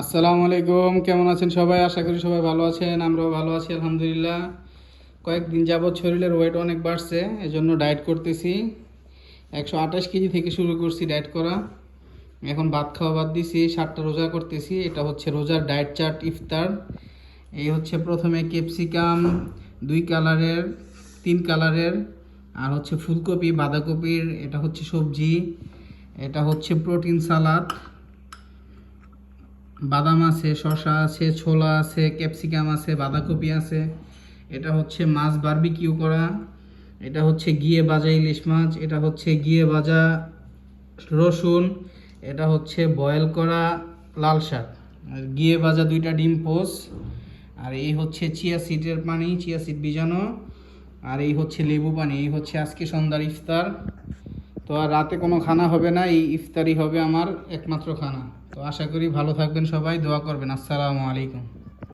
আসসালামু আলাইকুম, কেমন আছেন সবাই? আশা করি সবাই ভালো আছেন। আমরাও ভালো আছি আলহামদুলিল্লাহ। কয়েকদিন যাবৎ শরীরের ওয়েট অনেক বাড়ছে, এজন্য ডায়েট করতেছি। 128 কেজি থেকে শুরু করছি ডায়েট করা। এখন ভাত খাওয়া বাদ দিছি, 7টা রোজা করতেছি। এটা হচ্ছে রোজার ডায়েট চার্ট ইফতার। এই হচ্ছে প্রথমে ক্যাপসিকাম 2 কালারের, 3 কালারের, আর হচ্ছে ফুলকপি বাঁধাকপির, এটা হচ্ছে সবজি, এটা হচ্ছে প্রোটিন সালাদ, বাদাম আছে, শসা আছে, ছোলা আছে, ক্যাপসিকাম আছে, বাঁধাকপি আছে। এটা হচ্ছে মাছ বারবিকিউ করা, এটা হচ্ছে ঘিয়ে ভাজা ইলিশ মাছ, এটা হচ্ছে ঘিয়ে ভাজা রসুন, এটা হচ্ছে বয়েল করা লাল শাক, আর ঘিয়ে ভাজা 2টা ডিম পোস, আর এই হচ্ছে চিয়া সিডের পানি, চিয়া সিড ভিজানো, আর এই হচ্ছে লেবু পানি। এই হচ্ছে আজকে সন্ধ্যার ইফতার। তো আর রাতে কোনো খানা হবে না, এই ইফতারই হবে আমার একমাত্র খানা। তো আশা করি ভালো থাকবেন সবাই, দোয়া করবেন। আসসালামু আলাইকুম।